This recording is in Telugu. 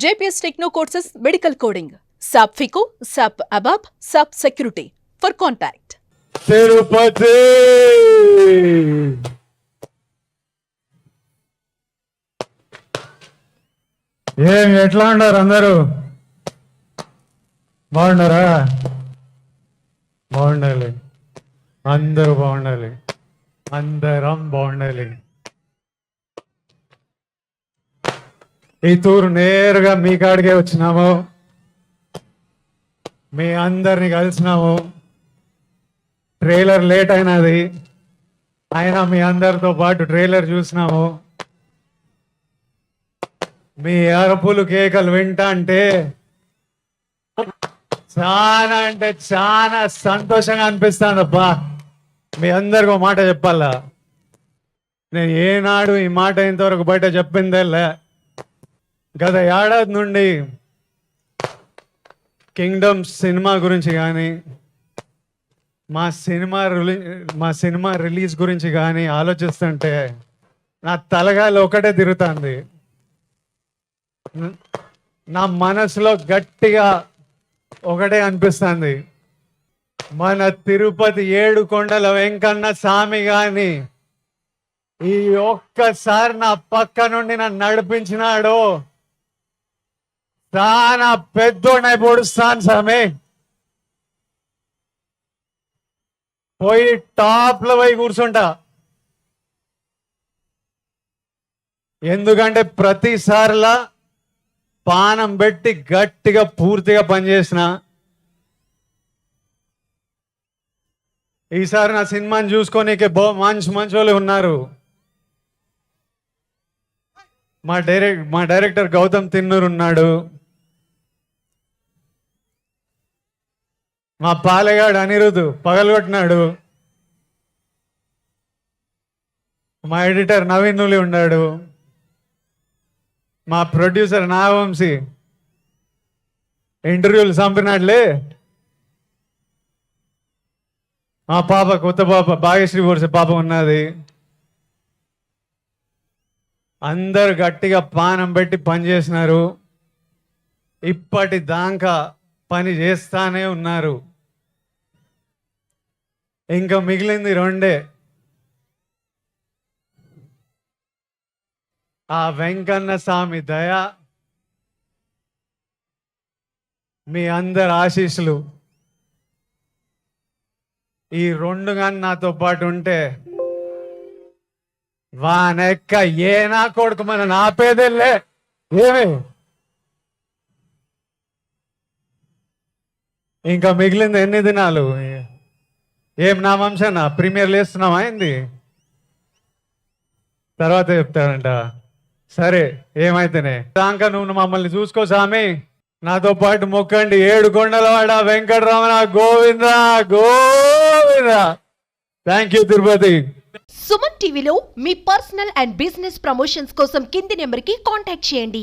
JPS Techno Courses Medical Coding, SAP FICO, SAP ABAP, SAP Security. For contact. Tirupati ఎట్లా ఉన్నారు అందరూ? బాగున్నారా? బాగుండాలి, అందరూ బాగుండాలి, అందరం బాగుండాలి. ఈ తూరు నేరుగా మీ కాడికే వచ్చినాము, మీ అందరిని కలిసినాము. ట్రైలర్ లేట్ అయినది, అయినా మీ అందరితో పాటు ట్రైలర్ చూసినాము. మీ అరుపులు కేకలు వింటా అంటే చాలా సంతోషంగా అనిపిస్తుందబ్బా. మీ అందరికి ఒక మాట చెప్పాలా, నేను ఏనాడు ఈ మాట ఇంతవరకు బయట చెప్పిందేలే. గత ఏడాది నుండి కింగ్డమ్ సినిమా గురించి కానీ మా సినిమా రిలీజ్ గురించి కానీ ఆలోచిస్తుంటే నా తలగాలి ఒకటే తిరుగుతుంది. నా మనసులో గట్టిగా ఒకటే అనిపిస్తుంది, మన తిరుపతి 7 కొండల వెంకన్న స్వామి గాని ఈ ఒక్కసారి నా పక్క నుండి నన్ను నడిపించినాడు, చాలా పెద్దోడై పొడుస్తాను స్వామి. పోయి టాప్ లో పోయి కూర్చుంటా. ఎందుకంటే ప్రతిసారిలా పానం పెట్టి గట్టిగా పూర్తిగా పనిచేసిన. ఈసారి నా సినిమాని చూసుకోనీకే మంచి వాళ్ళు ఉన్నారు. మా డైరెక్టర్ గౌతమ్ తిన్నూరు ఉన్నాడు, మా పాలెగాడు అనిరుద్ పగలగొట్టినాడు, మా ఎడిటర్ నవీన్ నులి ఉన్నాడు, మా ప్రొడ్యూసర్ నాగవంశీ ఇంటర్వ్యూలు చంపినాడులే, మా పాప కొత్త పాప భాగ్యశ్రీ వర్ష పాప ఉన్నది. అందరు గట్టిగా పానం పెట్టి పని చేసినారు, ఇప్పటి దాకా పని చేస్తానే ఉన్నారు. ఇంకా మిగిలింది 2. ఆ వెంకన్న స్వామి దయ, మీ అందరి ఆశీస్సులు ఈ 2 గాని నాతో పాటు ఉంటే వానెక్క ఏ నా కొడుకు మన నాపేదెల్లే. ఏమి ఇంకా మిగిలింది ఎన్ని దినాలు? ఏం నా వంశన ప్రీమియర్ లేస్తున్నామా అయింది, తర్వాత చెప్తాడంట. సరే ఏమైతేనే దాకా నువ్వు మమ్మల్ని చూసుకో స్వామి, నాతో పాటు మొక్కండి. 7 కొండలవాడ వెంకటరమణ గోవింద గోవింద. Thank you Tirupati. సుమన్ టీవీలో మీ పర్సనల్ అండ్ బిజినెస్ ప్రమోషన్స్ కోసం కింది నెంబర్కి కాంటాక్ట్ చేయండి.